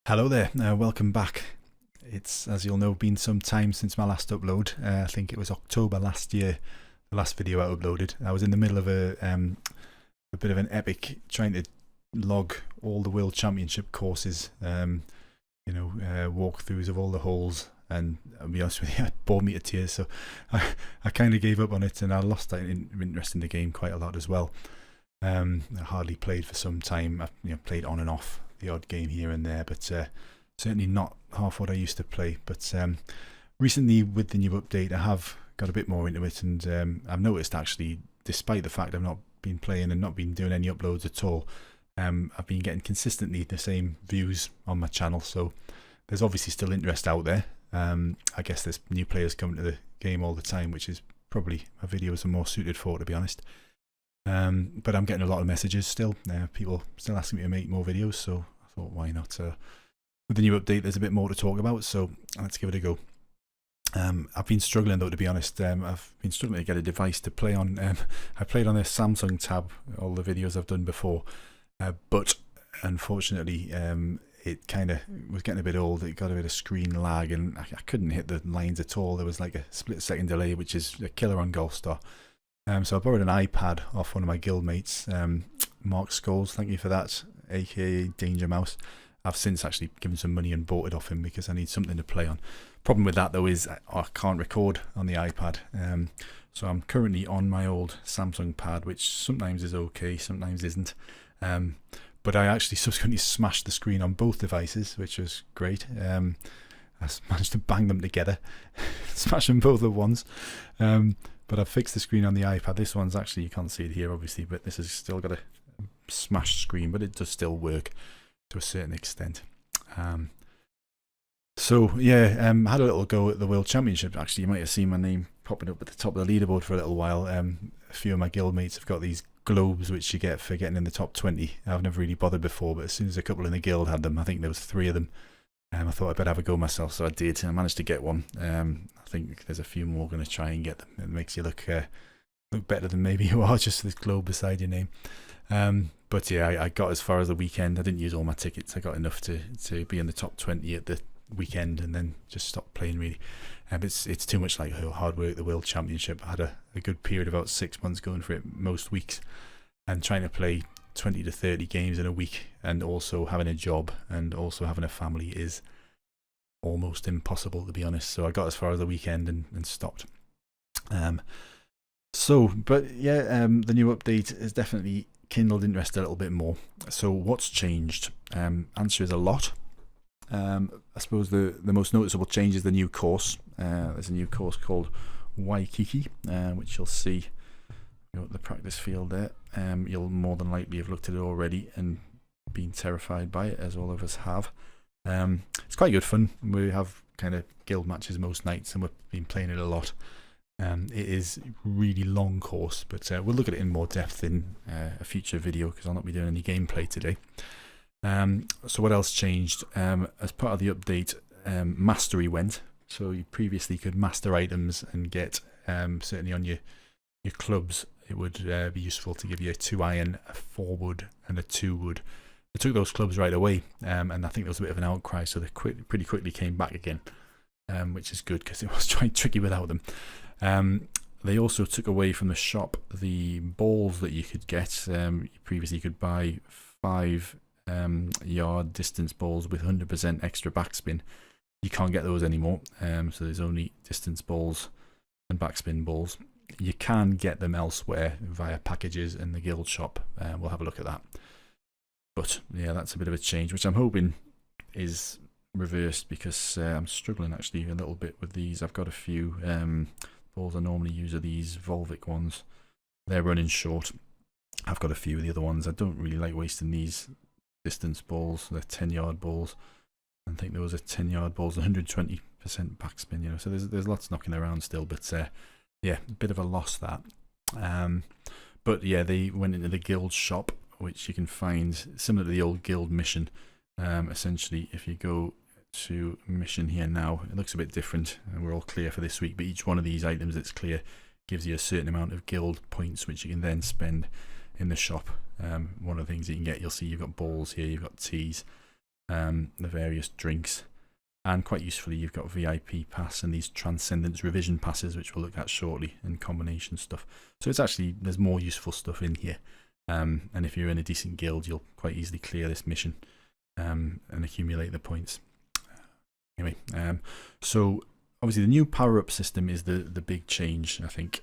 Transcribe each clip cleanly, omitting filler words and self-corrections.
Hello there, welcome back. It's, as you'll know, been some time since my last upload. I think it was October last year, the last video I uploaded. I was in the middle of a bit of an epic trying to log all the World Championship courses, walkthroughs of all the holes, and I'll be honest with you, it bored me to tears, so I kind of gave up on it, and I lost that interest in the game quite a lot as well. I hardly played for some time. I've played on and off the odd game here and there, but certainly not half what I used to play. But recently, with the new update, I have got a bit more into it, and I've noticed actually, despite the fact I've not been playing and not been doing any uploads at all, I've been getting consistently the same views on my channel, so there's obviously still interest out there. I guess there's new players coming to the game all the time, which is probably my videos are more suited for, to be honest. But I'm getting a lot of messages still. People still asking me to make more videos, so I thought, why not? With the new update, there's a bit more to talk about, so let's give it a go. I've been struggling though, to be honest. I've been struggling to get a device to play on. I played on a Samsung tab, all the videos I've done before, but unfortunately it kind of was getting a bit old. It got a bit of screen lag, and I couldn't hit the lines at all. There was like a split-second delay, which is a killer on Golfstar. So I borrowed an iPad off one of my guild mates, Mark Scholes, thank you for that, aka Danger Mouse. I've since actually given some money and bought it off him because I need something to play on. Problem with that though is I can't record on the iPad. So I'm currently on my old Samsung pad, which sometimes is okay, sometimes isn't. But I actually subsequently smashed the screen on both devices, which was great. I managed to bang them together, smash them both at once. But I've fixed the screen on the iPad. This one's actually, you can't see it here obviously, but this has still got a smashed screen, but it does still work to a certain extent. So yeah, had a little go at the World Championship. Actually, you might have seen my name popping up at the top of the leaderboard for a little while. A few of my guild mates have got these globes which you get for getting in the top 20. I've never really bothered before, but as soon as a couple in the guild had them, I think there was 3 of them. I thought I'd better have a go myself, so I did. I managed to get one. I think there's a few more going to try and get them. It makes you look better than maybe you are, just this globe beside your name. But yeah, I got as far as the weekend. I didn't use all my tickets. I got enough to be in the top 20 at the weekend, and then just stopped playing really. It's too much like hard work, the World Championship. I had a good period, about 6 months going for it most weeks, and trying to play 20 to 30 games in a week, and also having a job and also having a family is almost impossible, to be honest. So I got as far as the weekend and stopped. But yeah, the new update has definitely kindled interest a little bit more. So what's changed? Answer is a lot. I suppose the most noticeable change is the new course. There's a new course called Waikiki, which you'll see the practice field there. You'll more than likely have looked at it already and been terrified by it, as all of us have. It's quite good fun. We have kind of guild matches most nights, and we've been playing it a lot. It is a really long course, but we'll look at it in more depth in a future video, because I'll not be doing any gameplay today. So what else changed? As part of the update, mastery went. So you previously could master items and get, certainly on your clubs, it would be useful to give you a 2 iron, a 4 wood, and a 2 wood. They took those clubs right away, and I think there was a bit of an outcry, so they pretty quickly came back again, which is good because it was quite tricky without them. They also took away from the shop the balls that you could get. Previously, you could buy 5 yard distance balls with 100% extra backspin. You can't get those anymore, so there's only distance balls and backspin balls. You can get them elsewhere via packages in the guild shop. We'll have a look at that. But yeah, that's a bit of a change, which I'm hoping is reversed, because I'm struggling actually a little bit with these. I've got a few balls I normally use are these Volvic ones. They're running short. I've got a few of the other ones. I don't really like wasting these distance balls. They're 10-yard balls. I think those are 10-yard balls, 120% backspin, so there's lots knocking around still, but yeah, a bit of a loss that. But yeah, they went into the guild shop, which you can find similar to the old guild mission. Essentially, if you go to mission here now, it looks a bit different, and we're all clear for this week, but each one of these items that's clear gives you a certain amount of guild points, which you can then spend in the shop. One of the things you can get, you'll see you've got balls here, you've got tees, the various drinks. And quite usefully, you've got VIP pass and these Transcendence revision passes, which we'll look at shortly, in combination stuff. So it's actually, there's more useful stuff in here. And if you're in a decent guild, you'll quite easily clear this mission and accumulate the points. Anyway, so obviously the new power-up system is the big change, I think.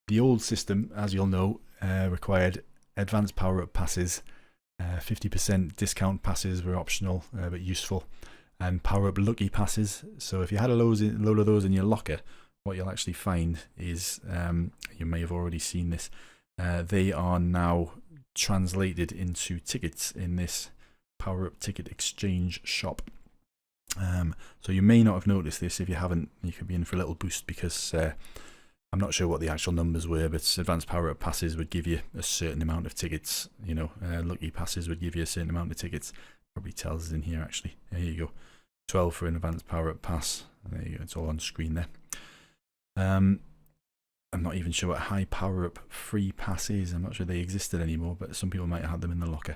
The old system, as you'll know, required advanced power-up passes. 50% discount passes were optional, but useful. And power-up lucky passes. So if you had a load of those in your locker, what you'll actually find is, you may have already seen this, they are now translated into tickets in this power-up ticket exchange shop. So you may not have noticed this. If you haven't, you could be in for a little boost, because I'm not sure what the actual numbers were, but advanced power-up passes would give you a certain amount of tickets. You know, lucky passes would give you a certain amount of tickets. Probably tells us in here, actually. There you go. 12 for an advanced power-up pass. There you go. It's all on screen there. I'm not even sure what high power-up free pass is. I'm not sure they existed anymore, but some people might have had them in the locker.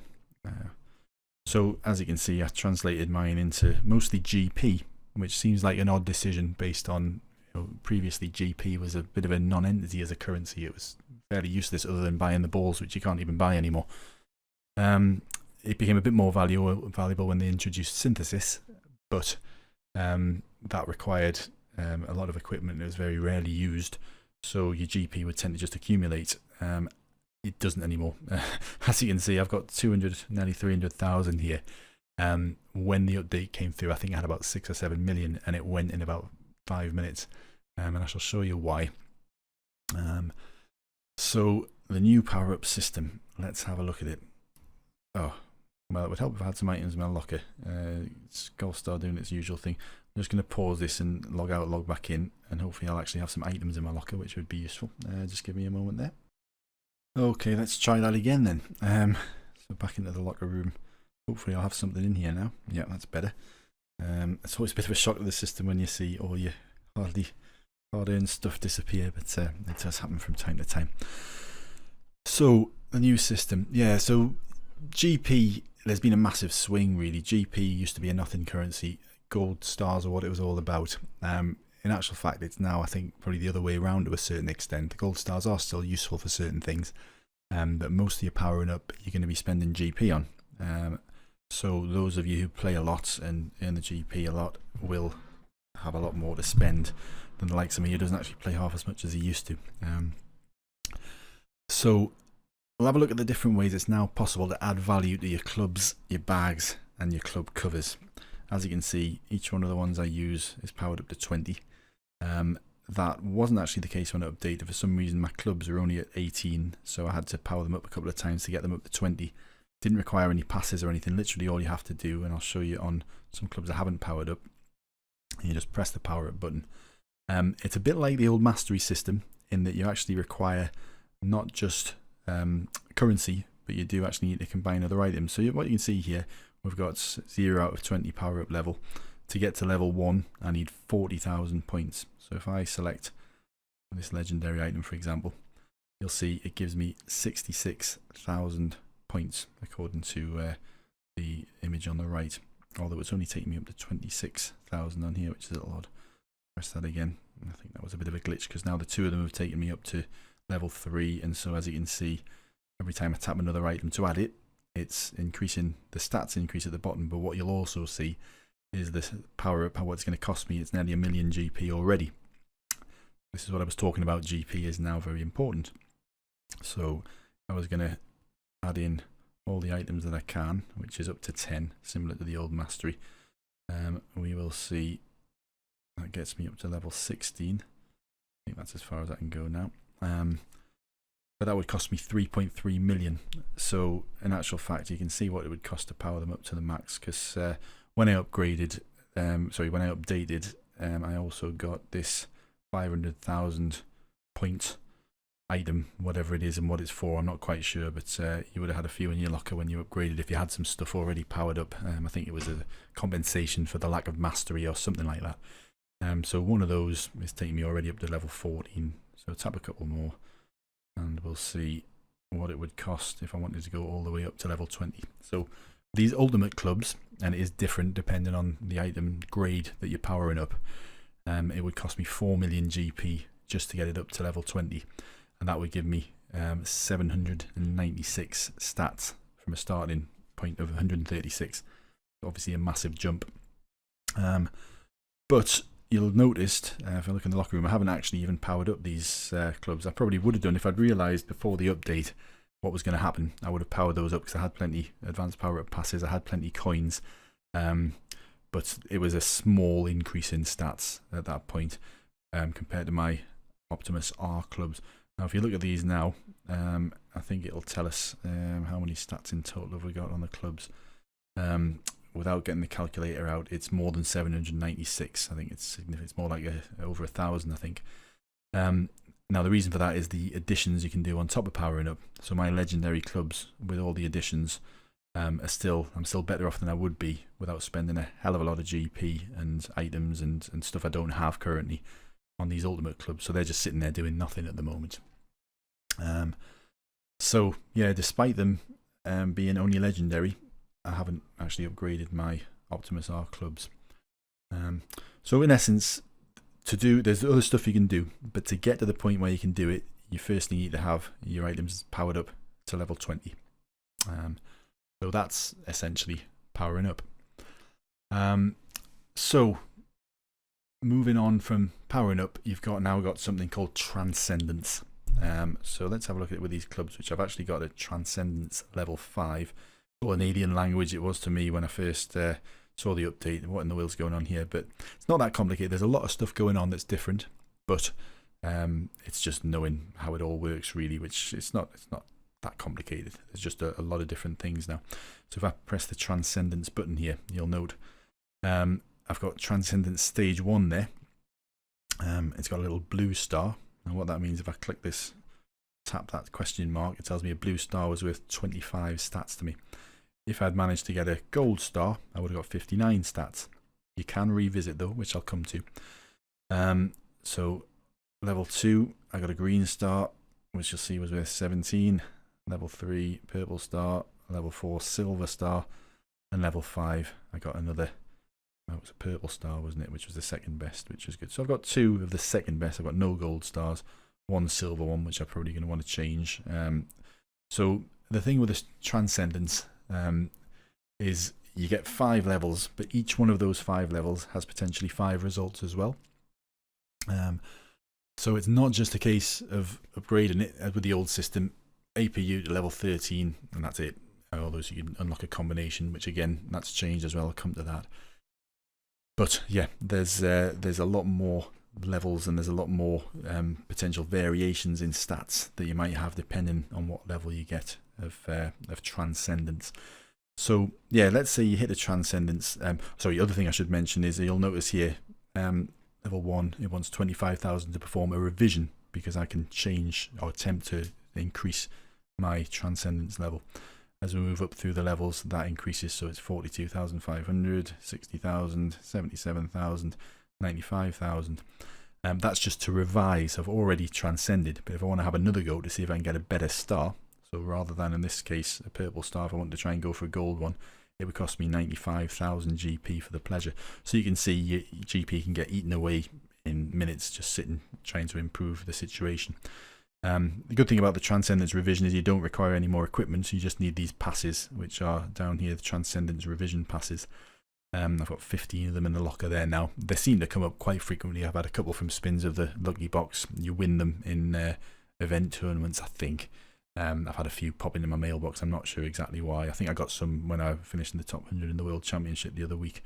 So as you can see, I translated mine into mostly GP, which seems like an odd decision based on, you know, previously GP was a bit of a non-entity as a currency. It was fairly useless other than buying the balls, which you can't even buy anymore. It became a bit more valuable when they introduced synthesis, but that required a lot of equipment. It was very rarely used, so your GP would tend to just accumulate. It doesn't anymore. As you can see, I've got 200, nearly 300,000 here. When the update came through, I think I had about 6 or 7 million, and it went in about 5 minutes. And I shall show you why. So the new power-up system, let's have a look at it. Oh, well, it would help if I had some items in my locker. It's Golfstar doing its usual thing. I'm just going to pause this and log out, log back in, and hopefully I'll actually have some items in my locker, which would be useful. Just give me a moment there. Okay, let's try that again then. So back into the locker room. Hopefully I'll have something in here now. Yeah, that's better. It's always a bit of a shock to the system when you see all your hard-earned stuff disappear, but it does happen from time to time. So the new system, yeah. So GP, there's been a massive swing really. GP used to be a nothing currency. Gold stars are what it was all about. In actual fact, it's now, I think, probably the other way around to a certain extent. The gold stars are still useful for certain things, but most of your powering up, you're going to be spending GP on. So those of you who play a lot and earn the GP a lot will have a lot more to spend than the likes of me who doesn't actually play half as much as he used to. So we'll have a look at the different ways it's now possible to add value to your clubs, your bags, and your club covers. As you can see, each one of the ones I use is powered up to 20. That wasn't actually the case when I updated. For some reason, my clubs were only at 18, so I had to power them up a couple of times to get them up to 20. Didn't require any passes or anything. Literally all you have to do, and I'll show you on some clubs I haven't powered up, you just press the power up button. It's a bit like the old mastery system in that you actually require not just currency, but you do actually need to combine other items. So what you can see here, we've got 0 out of 20 power up level. To get to level 1, I need 40,000 points. So if I select this legendary item, for example, you'll see it gives me 66,000 points according to the image on the right. Although it's only taking me up to 26,000 on here, which is a little odd. Press that again. I think that was a bit of a glitch because now the two of them have taken me up to level 3, and so as you can see, every time I tap another item to add it, it's increasing, the stats increase at the bottom. But what you'll also see is this power up, what it's going to cost me. It's nearly 1 million GP already. This is what I was talking about. GP is now very important. So I was going to add in all the items that I can, which is up to 10, similar to the old mastery. We will see that gets me up to level 16. I think that's as far as I can go now. But that would cost me 3.3 million. So in actual fact, you can see what it would cost to power them up to the max, because when I upgraded, when I updated, I also got this 500,000 point item, whatever it is and what it's for, I'm not quite sure, but you would have had a few in your locker when you upgraded if you had some stuff already powered up. I think it was a compensation for the lack of mastery or something like that. So one of those is taking me already up to level 14, so tap a couple more and we'll see what it would cost if I wanted to go all the way up to level 20. So these ultimate clubs, and it is different depending on the item grade that you're powering up, it would cost me 4 million GP just to get it up to level 20, and that would give me 796 stats from a starting point of 136. Obviously a massive jump. But you'll notice, if I look in the locker room, I haven't actually even powered up these clubs. I probably would have done if I'd realised before the update what was going to happen. I would have powered those up because I had plenty advanced power up passes, I had plenty coins, but it was a small increase in stats at that point compared to my Optimus R clubs. Now if you look at these now, I think it'll tell us how many stats in total have we got on the clubs. Without getting the calculator out, it's more than 796. I think it's significant. It's more like over 1,000, I think. Now the reason for that is the additions you can do on top of powering up. So my legendary clubs with all the additions I'm still better off than I would be without spending a hell of a lot of GP and items and stuff I don't have currently on these ultimate clubs. So they're just sitting there doing nothing at the moment. So yeah, despite them being only legendary, I haven't actually upgraded my Optimus R clubs. So in essence, there's other stuff you can do, but to get to the point where you can do it, you firstly need to have your items powered up to level 20. So that's essentially powering up. So moving on from powering up, you've now got something called Transcendence. So let's have a look at it with these clubs, which I've actually got at Transcendence level 5. What an alien language it was to me when I first saw the update. What in the world's going on here? But it's not that complicated. There's a lot of stuff going on that's different, but it's just knowing how it all works really, which it's not that complicated. There's just a lot of different things now. So if I press the Transcendence button here, you'll note I've got Transcendence stage 1 there. It's got a little blue star, and what that means, if I click this, tap that question mark, it tells me a blue star was worth 25 stats to me. If I'd managed to get a gold star, I would have got 59 stats. You can revisit though, which I'll come to. So level 2, I got a green star, which you'll see was worth 17. Level 3, purple star. Level 4, silver star. And level 5, I got another, it was a purple star, wasn't it, which was the second best, which was good. So I've got 2 of the second best. I've got no gold stars, 1 silver one, which I'm probably going to want to change. So the thing with this Transcendence is you get 5 levels, but each one of those 5 levels has potentially 5 results as well. So it's not just a case of upgrading it as with the old system, APU to level 13, and that's it. Although you can unlock a combination, which again, that's changed as well. I'll come to that. But yeah, there's a lot more levels, and there's a lot more potential variations in stats that you might have depending on what level you get of Transcendence. So yeah, let's say you hit a Transcendence. Sorry, the other thing I should mention is you'll notice here, level 1, it wants 25,000 to perform a revision, because I can change or attempt to increase my Transcendence level. As we move up through the levels, that increases, so it's 42,500, 60,000, 77,000, 95,000. That's just to revise. I've already transcended, but if I want to have another go to see if I can get a better star, so rather than in this case a purple star, if I want to try and go for a gold one, it would cost me 95,000 GP for the pleasure. So you can see your GP can get eaten away in minutes just sitting trying to improve the situation. The good thing about the Transcendence revision is you don't require any more equipment, so you just need these passes, which are down here, the Transcendence revision passes. I've got 15 of them in the locker there now. They seem to come up quite frequently. I've had a couple from spins of the lucky box. You win them in event tournaments, I think. I've had a few pop in my mailbox. I'm not sure exactly why. I think I got some when I finished in the top 100 in the World Championship the other week.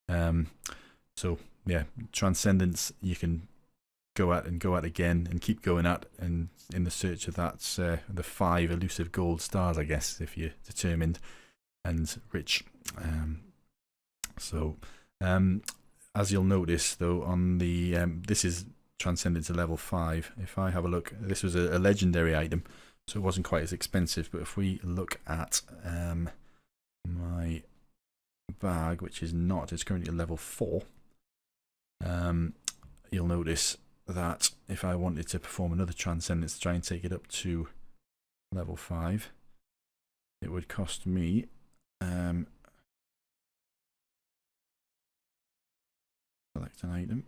So yeah, Transcendence you can go at again and keep going at, and in the search of that the 5 elusive gold stars, I guess, if you're determined and rich. As you'll notice though, on the this is Transcendence to level 5. If I have a look, this was a legendary item, so it wasn't quite as expensive, but if we look at my bag, which is not, it's currently at level 4, you'll notice that if I wanted to perform another Transcendence to try and take it up to level 5, it would cost me Select an item,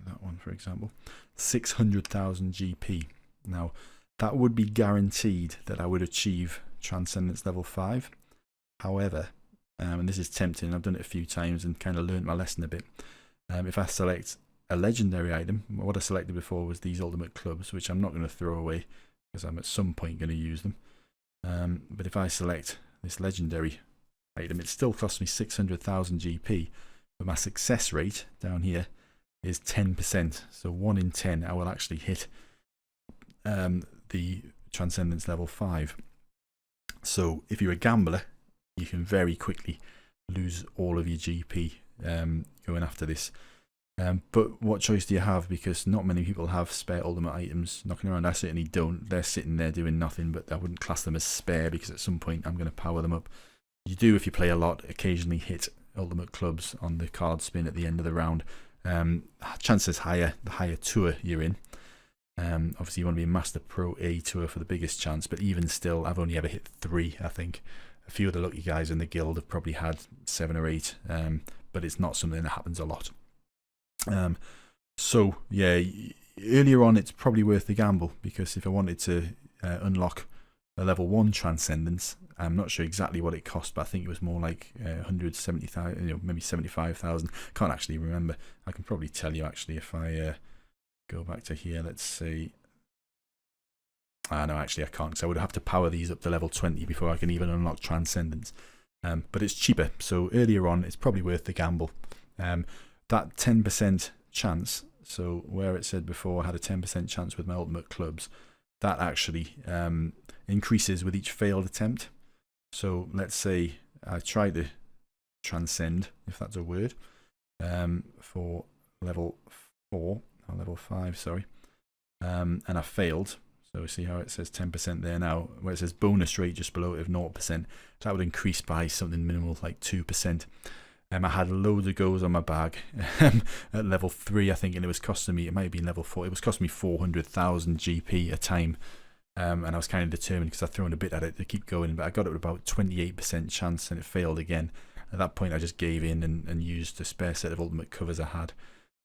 that one for example, 600,000 GP. Now that would be guaranteed that I would achieve Transcendence level 5. However, and this is tempting, I've done it a few times and kind of learned my lesson a bit. If I select a legendary item, what I selected before was these ultimate clubs, which I'm not going to throw away because I'm at some point going to use them. But if I select this legendary item, it still costs me 600,000 GP, but my success rate down here is 10%. So 1 in 10 I will actually hit the Transcendence level 5. So if you're a gambler, you can very quickly lose all of your GP going after this. But what choice do you have? Because not many people have spare ultimate items knocking around. I certainly don't. They're sitting there doing nothing, but I wouldn't class them as spare because at some point I'm going to power them up. You do, if you play a lot, occasionally hit ultimate clubs on the card spin at the end of the round. Chances higher the higher tour you're in. Obviously you want to be Master Pro A tour for the biggest chance, but even still I've only ever hit 3, I think. A few of the lucky guys in the guild have probably had 7 or 8, but it's not something that happens a lot. So yeah, earlier on it's probably worth the gamble, because if I wanted to unlock a level 1 Transcendence, I'm not sure exactly what it cost, but I think it was more like 170,000, maybe 75,000. Can't actually remember. I can probably tell you actually if I go back to here. Let's see. No, actually I can't, because I would have to power these up to level 20 before I can even unlock Transcendence. But it's cheaper, so earlier on it's probably worth the gamble. That 10% chance, so where it said before I had a 10% chance with my ultimate clubs, that actually increases with each failed attempt. So let's say I try to transcend, if that's a word, for level 4, or level 5, sorry, and I failed. So see how it says 10% there now, where it says bonus rate just below it of 0%. That would increase by something minimal like 2%. I had loads of goes on my bag at level 3, I think, and it was costing me, it might have been level 4, it was costing me 400,000 GP a time. And I was kind of determined, because I'd thrown a bit at it to keep going, but I got it with about 28% chance and it failed again. At that point I just gave in and used the spare set of ultimate covers I had.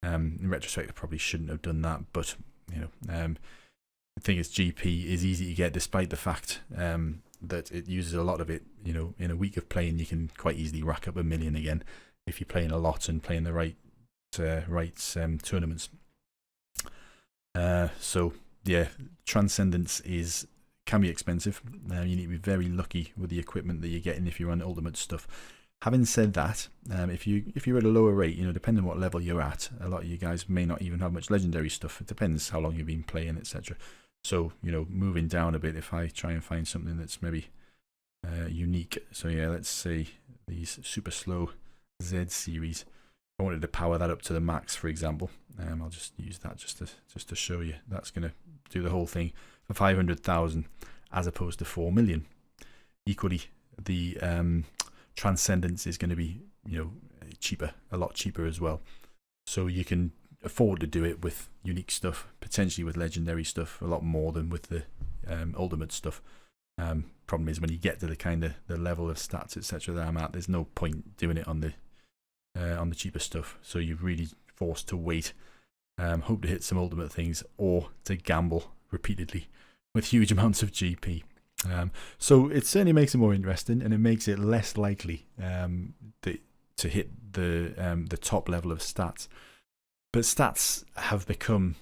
In retrospect I probably shouldn't have done that, but the thing is, GP is easy to get, despite the fact that it uses a lot of it. In a week of playing you can quite easily rack up 1 million again if you're playing a lot and playing the right tournaments. So yeah, Transcendence can be expensive. You need to be very lucky with the equipment that you're getting if you run ultimate stuff. Having said that, if you're at a lower rate, depending on what level you're at, a lot of you guys may not even have much legendary stuff. It depends how long you've been playing, etc. So moving down a bit, if I try and find something that's maybe unique. So yeah, let's say these super slow Z series. I wanted to power that up to the max, for example. I'll just use that just to show you. That's going to do the whole thing for 500,000 as opposed to 4 million. Equally, the Transcendence is going to be cheaper, a lot cheaper as well. So you can afford to do it with unique stuff, potentially with legendary stuff, a lot more than with the ultimate stuff. Problem is, when you get to the level of stats, etc., that I'm at, there's no point doing it on the cheaper stuff. So you're really forced to wait, hope to hit some ultimate things, or to gamble repeatedly with huge amounts of GP. So it certainly makes it more interesting, and it makes it less likely to hit the top level of stats. But stats have become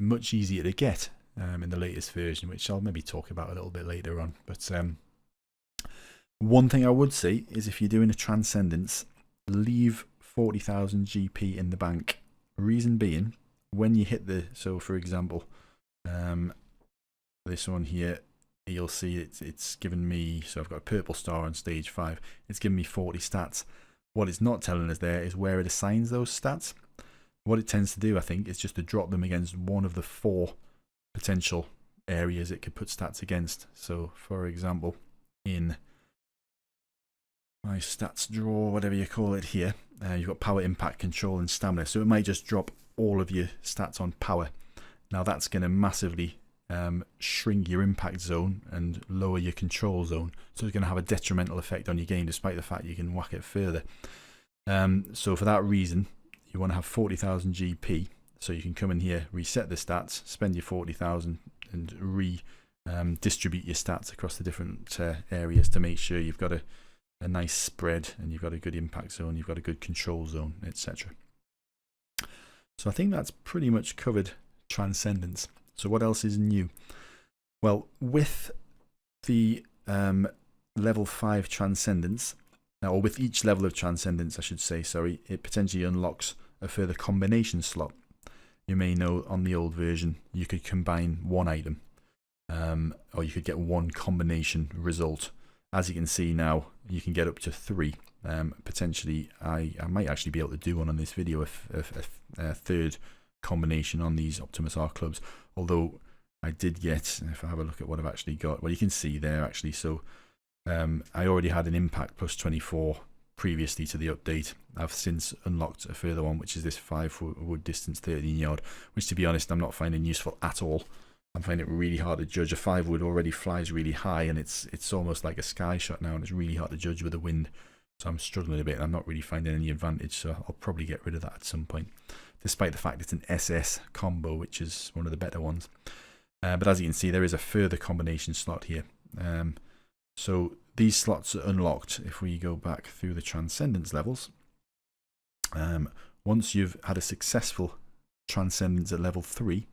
much easier to get in the latest version, which I'll maybe talk about a little bit later on. But one thing I would say is, if you're doing a Transcendence, leave 40,000 GP in the bank. Reason being, when you hit so for example, this one here, you'll see it's given me, so I've got a purple star on stage 5, it's given me 40 stats. What it's not telling us there is where it assigns those stats. What it tends to do, I think, is just to drop them against one of the 4 potential areas it could put stats against. So for example, in my stats drawer, whatever you call it here, you've got power, impact, control and stamina. So it might just drop all of your stats on power. Now that's going to massively shrink your impact zone and lower your control zone. So it's going to have a detrimental effect on your game, despite the fact you can whack it further. So for that reason, you want to have 40,000 GP. So you can come in here, reset the stats, spend your 40,000 and distribute your stats across the different areas to make sure you've got a nice spread and you've got a good impact zone, you've got a good control zone, etc. So I think that's pretty much covered Transcendence. So what else is new? Well, with the level 5 Transcendence, or with each level of Transcendence I should say, sorry, it potentially unlocks a further combination slot. You may know on the old version you could combine one item, or you could get one combination result. As you can see now, you can get up to 3. Potentially, I might actually be able to do one on this video, if a third combination on these Optimus R clubs. Although I did get, if I have a look at what I've actually got, well, you can see there actually. So I already had an impact plus 24 previously to the update. I've since unlocked a further one, which is this 5 wood distance 13 yard, which to be honest I'm not finding useful at all. I'm finding it really hard to judge. A 5 wood already flies really high, and it's almost like a sky shot now, and it's really hard to judge with the wind. So I'm struggling a bit, and I'm not really finding any advantage, so I'll probably get rid of that at some point, despite the fact it's an SS combo, which is one of the better ones. But as you can see, there is a further combination slot here. So these slots are unlocked if we go back through the Transcendence levels. Once you've had a successful Transcendence at level 3,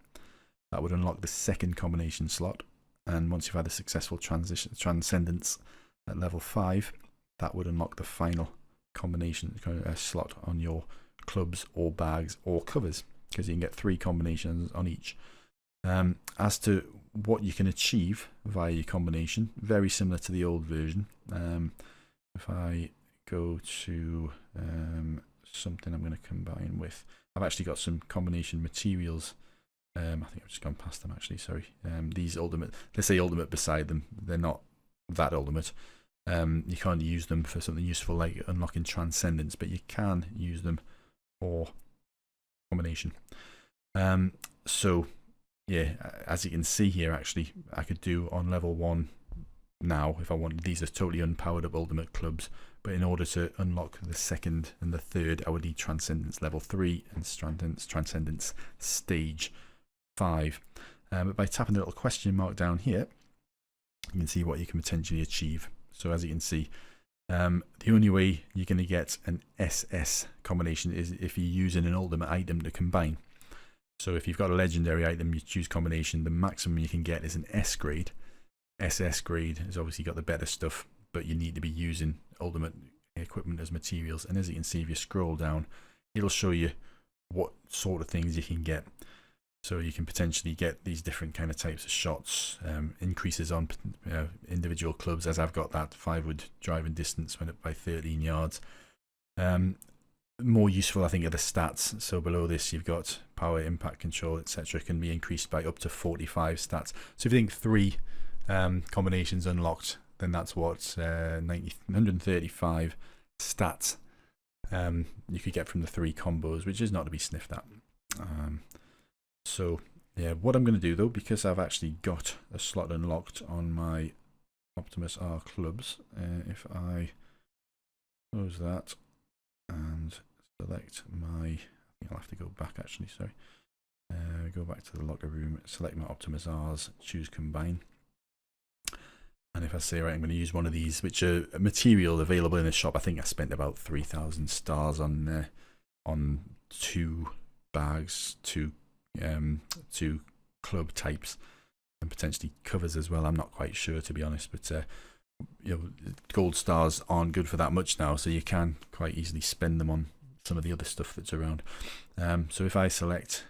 that would unlock the second combination slot. And once you've had a successful Transcendence at level 5, that would unlock the final combination slot on your clubs or bags or covers, because you can get 3 combinations on each. As to what you can achieve via your combination, very similar to the old version. If I go to something I'm going to combine with, I've actually got some combination materials. I think I've just gone past them actually, sorry. These ultimate, let's say ultimate beside them, they're not that ultimate. You can't use them for something useful like unlocking Transcendence, but you can use them for combination. So yeah, as you can see here, actually I could do on level 1 now if I wanted. These are totally unpowered up ultimate clubs, but in order to unlock the second and the third, I would need Transcendence level 3 and Transcendence stage 5. But by tapping the little question mark down here, you can see what you can potentially achieve. So as you can see, the only way you're going to get an SS combination is if you're using an ultimate item to combine. So if you've got a legendary item, you choose combination, the maximum you can get is an S grade. SS grade has obviously got the better stuff, but you need to be using ultimate equipment as materials. And as you can see, if you scroll down, it'll show you what sort of things you can get. So you can potentially get these different kind of types of shots, increases on individual clubs, as I've got that 5 wood driving distance went up by 13 yards. More useful, I think, are the stats. So below this, you've got power, impact control, etc. can be increased by up to 45 stats. So if you think 3 combinations unlocked, then that's what 135 stats you could get from the 3 combos, which is not to be sniffed at. So yeah, what I'm going to do though, because I've actually got a slot unlocked on my Optimus R clubs, if I close that and select my, I think I'll have to go back actually, sorry. Go back to the locker room, select my Optimus R's, choose combine. And if I say, right, I'm going to use one of these, which are material available in the shop. I think I spent about 3,000 stars on 2 bags, 2 club types, and potentially covers as well. I'm not quite sure, to be honest, but you know, gold stars aren't good for that much now, so you can quite easily spend them on some of the other stuff that's around. So if I select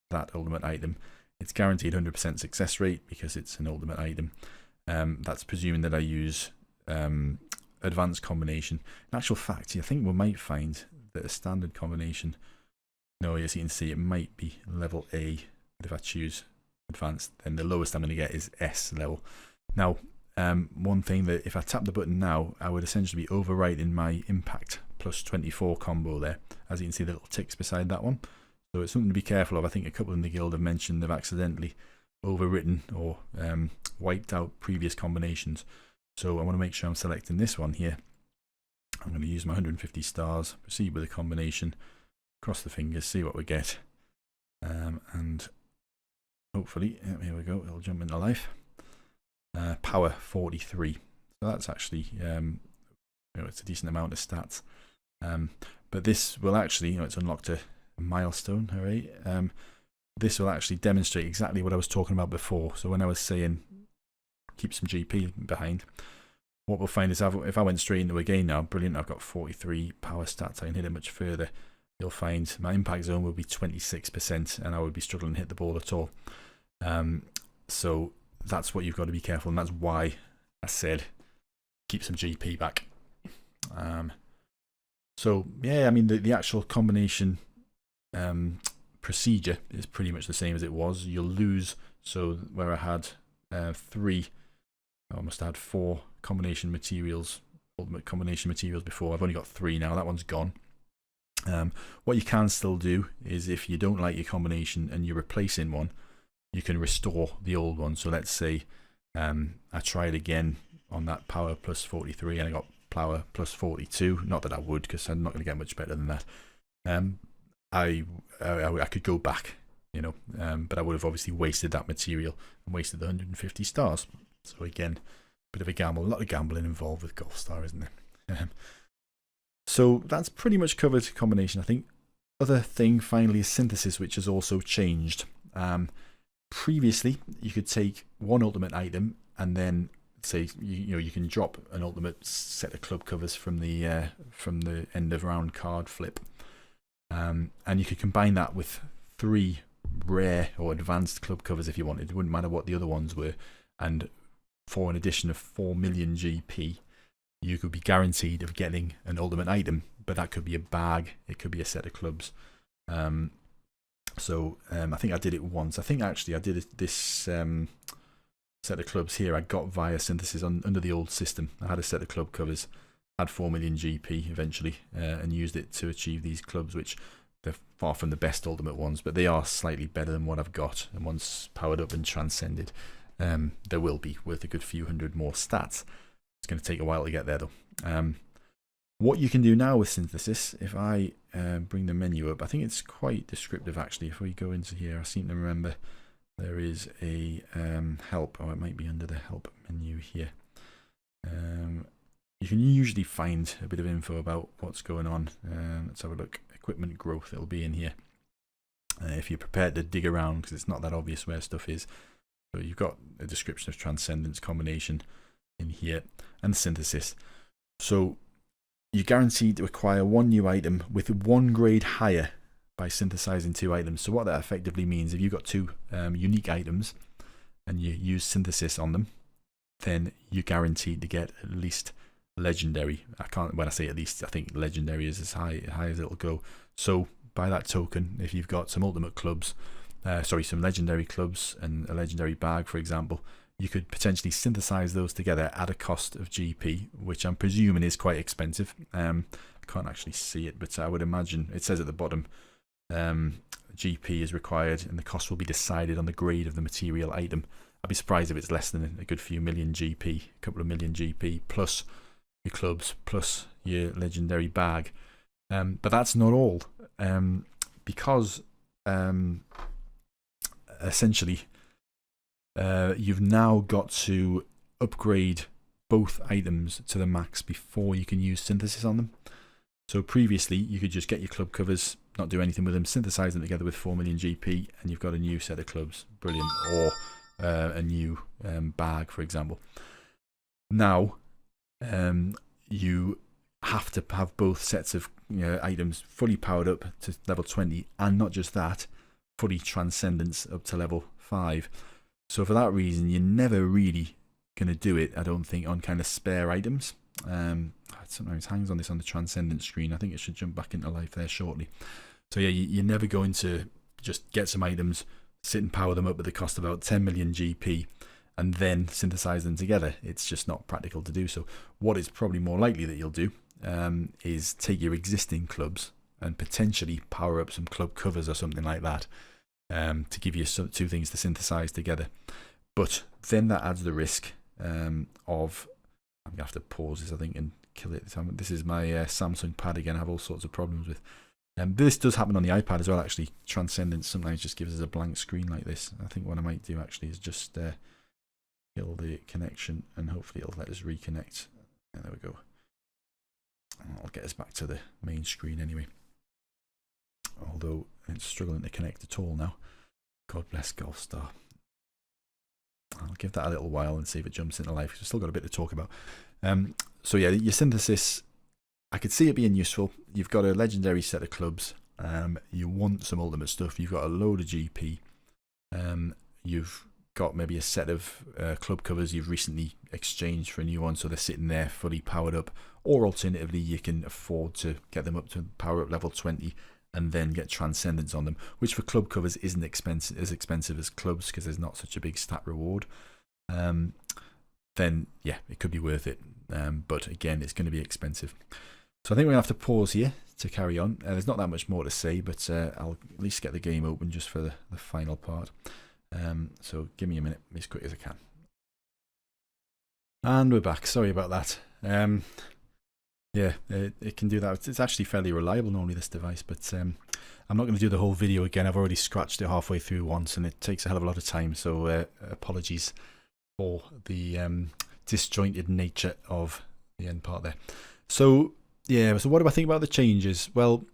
that ultimate item, it's guaranteed 100% success rate because it's an ultimate item. That's presuming that I use advanced combination. In actual fact, I think we might find that a standard combination, no, as you can see, it might be level A, but if I choose advanced, then the lowest I'm going to get is S level. Now, one thing that if I tap the button now, I would essentially be overwriting my impact plus 24 combo there. As you can see, the little ticks beside that one. So it's something to be careful of. I think a couple in the guild have mentioned they've accidentally overwritten or wiped out previous combinations. So I want to make sure I'm selecting this one here. I'm going to use my 150 stars, proceed with a combination, cross the fingers, see what we get, and hopefully, here we go, it'll jump into life. Power 43. So that's actually, it's a decent amount of stats. But this will actually, it's unlocked a milestone, hooray. This will actually demonstrate exactly what I was talking about before. So when I was saying keep some GP behind, what we'll find is if I went straight into a game now, brilliant, I've got 43 power stats, I can hit it much further. You'll find my impact zone will be 26% and I would be struggling to hit the ball at all. So that's what you've got to be careful, and that's why I said keep some GP back. So yeah, I mean the actual combination procedure is pretty much the same as it was. You'll lose, so where I had 3, I almost had 4 combination materials, ultimate combination materials before. I've only got 3 now, that one's gone. What you can still do is if you don't like your combination and you're replacing one, you can restore the old one. So let's say I tried again on that power plus 43 and I got power plus 42. Not that I would, because I'm not going to get much better than that. I could go back, but I would have obviously wasted that material and wasted the 150 stars. So again, bit of a gamble, a lot of gambling involved with Golfstar, isn't there? So that's pretty much covered combination. I think other thing finally is synthesis, which has also changed. Previously, you could take one ultimate item and then say you can drop an ultimate set of club covers from the end of round card flip, and you could combine that with 3 rare or advanced club covers if you wanted. It wouldn't matter what the other ones were, and for an addition of 4 million GP, you could be guaranteed of getting an ultimate item, but that could be a bag, it could be a set of clubs. So I think I did it once. I think actually I did this set of clubs here I got via synthesis under the old system. I had a set of club covers, had 4 million GP eventually, and used it to achieve these clubs, which they're far from the best ultimate ones, but they are slightly better than what I've got. And once powered up and transcended, there will be worth a good few hundred more stats. It's going to take a while to get there though. What you can do now with synthesis, if I bring the menu up, I think it's quite descriptive actually. If we go into here, I seem to remember there is a help, or it might be under the help menu here. You can usually find a bit of info about what's going on. Let's have a look. Equipment growth, it'll be in here. If you're prepared to dig around, because it's not that obvious where stuff is. So you've got a description of Transcendence combination in here and synthesis. So you're guaranteed to acquire 1 new item with 1 grade higher by synthesizing 2 items. So what that effectively means, if you've got 2 unique items and you use synthesis on them, then you're guaranteed to get at least legendary. When I say at least, I think legendary is as high as it'll go. So by that token, if you've got some ultimate clubs, some legendary clubs and a legendary bag, for example, you could potentially synthesize those together at a cost of GP, which I'm presuming is quite expensive. I can't actually see it, but I would imagine it says at the bottom, GP is required and the cost will be decided on the grade of the material item. I'd be surprised if it's less than a good few million GP, a couple of million GP, plus your clubs, plus your legendary bag. But that's not all, because essentially you've now got to upgrade both items to the max before you can use synthesis on them. So previously you could just get your club covers, not do anything with them, synthesize them together with 4 million GP, and you've got a new set of clubs, brilliant, or a new bag, for example. Now you have to have both sets of items fully powered up to level 20, and not just that, fully Transcendence up to level 5. So for that reason, you're never really going to do it, I don't think, on kind of spare items. Sometimes hangs on this on the Transcendence screen. I think it should jump back into life there shortly. So yeah, you're never going to just get some items, sit and power them up at the cost of about 10 million GP, and then synthesize them together. It's just not practical to do so. What is probably more likely that you'll do is take your existing clubs and potentially power up some club covers or something like that, to give you two things to synthesize together. But then that adds the risk of, I'm going to have to pause this, I think, and kill it. This is my Samsung pad again. I have all sorts of problems with. This does happen on the iPad as well, actually. Transcendence sometimes just gives us a blank screen like this. I think what I might do actually is just kill the connection, and hopefully it'll let us reconnect. There we go. I'll get us back to the main screen anyway. Although it's struggling to connect at all now. God bless Golfstar. I'll give that a little while and see if it jumps into life. We've still got a bit to talk about. So yeah, your synthesis, I could see it being useful. You've got a legendary set of clubs. You want some ultimate stuff. You've got a load of GP. You've got maybe a set of club covers you've recently exchanged for a new one, so they're sitting there fully powered up. Or alternatively, you can afford to get them up to power up level 20 and then get Transcendence on them, which for club covers isn't as expensive as clubs because there's not such a big stat reward. Then yeah, it could be worth it. But again, it's going to be expensive. So I think we're going to have to pause here to carry on. There's not that much more to say, but I'll at least get the game open just for the final part. So give me a minute, as quick as I can. And we're back. Sorry about that. Yeah, it can do that. It's actually fairly reliable normally, this device, but I'm not going to do the whole video again. I've already scratched it halfway through once, and it takes a hell of a lot of time. So apologies for the disjointed nature of the end part there. So yeah, so what do I think about the changes? Well,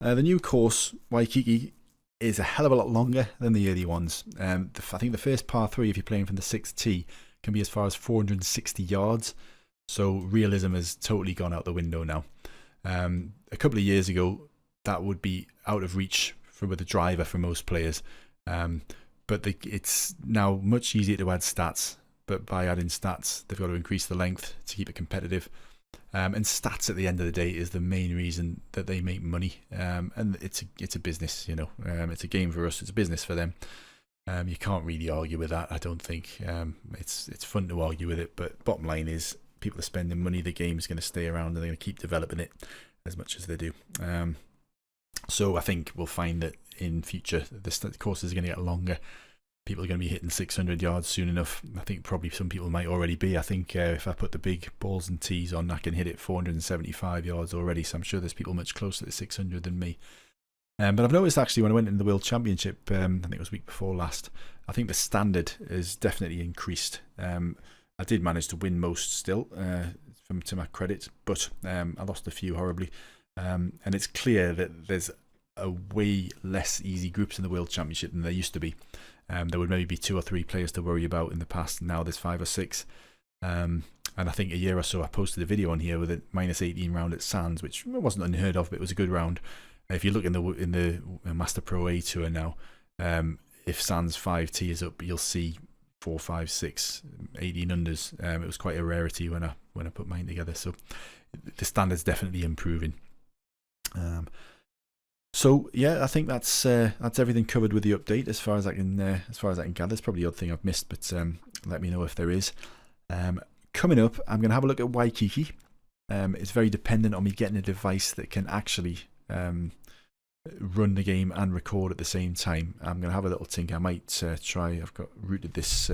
the new course, Waikiki, is a hell of a lot longer than the early ones. I think the first par 3, if you're playing from the 6th tee, can be as far as 460 yards. So realism has totally gone out the window now. A couple of years ago, that would be out of reach with a driver for most players. But it's now much easier to add stats. But by adding stats, they've got to increase the length to keep it competitive. And stats at the end of the day is the main reason that they make money. And it's a business, you know. It's a game for us. It's a business for them. You can't really argue with that, I don't think. It's fun to argue with it, but bottom line is people are spending money. The game's going to stay around, and they're going to keep developing it as much as they do. So I think we'll find that in future the courses are going to get longer. People are going to be hitting 600 yards soon enough. I think probably some people might already be. I think if I put the big balls and tees on, I can hit it 475 yards already. So I'm sure there's people much closer to 600 than me. But I've noticed actually when I went in the World Championship, I think it was week before last, I think the standard has definitely increased. I did manage to win most still, to my credit, but I lost a few horribly. And it's clear that there's a way less easy groups in the World Championship than there used to be. There would maybe be 2 or 3 players to worry about in the past. Now there's 5 or 6. And I think a year or so I posted a video on here with a -18 round at Sands, which wasn't unheard of, but it was a good round. If you look in the Master Pro A Tour now, if Sands 5T is up, you'll see 4, 5, 6, 18 unders. It was quite a rarity when I put mine together. So the standard's definitely improving. So yeah, I think that's everything covered with the update as far as I can gather. There's probably the odd thing I've missed, but let me know if there is. Coming up, I'm going to have a look at Waikiki. It's very dependent on me getting a device that can actually run the game and record at the same time. I'm going to have a little think. I might try. I've got rooted this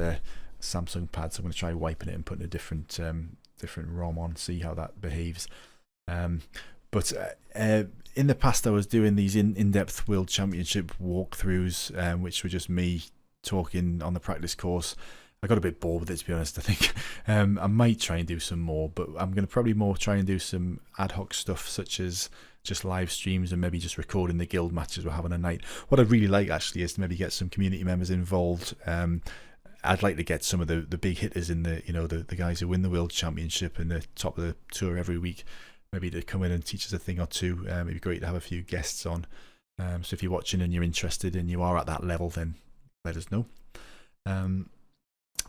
Samsung pad, so I'm going to try wiping it and putting a different ROM on, see how that behaves. But in the past, I was doing these in-depth World Championship walkthroughs, which were just me talking on the practice course. I got a bit bored with it, to be honest. I think I might try and do some more, but I'm going to probably more try and do some ad hoc stuff, such as just live streams and maybe just recording the guild matches we're having a night. What I'd really like actually is to maybe get some community members involved. I'd like to get some of the big hitters in the guys who win the World Championship and the top of the tour every week, maybe to come in and teach us a thing or two. It'd be great to have a few guests on. So if you're watching and you're interested and you are at that level, then let us know.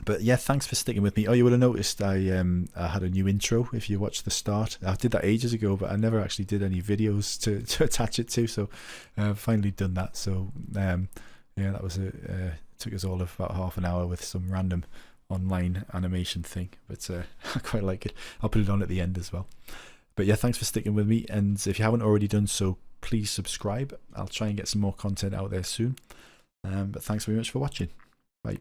But yeah, thanks for sticking with me. Oh, you would have noticed I had a new intro if you watched the start. I did that ages ago, but I never actually did any videos to attach it to, so I've finally done that. So yeah, that was took us all of about half an hour with some random online animation thing, but I quite like it. I'll put it on at the end as well. But yeah, thanks for sticking with me, and if you haven't already done so, please subscribe. I'll try and get some more content out there soon. But thanks very much for watching. Bye.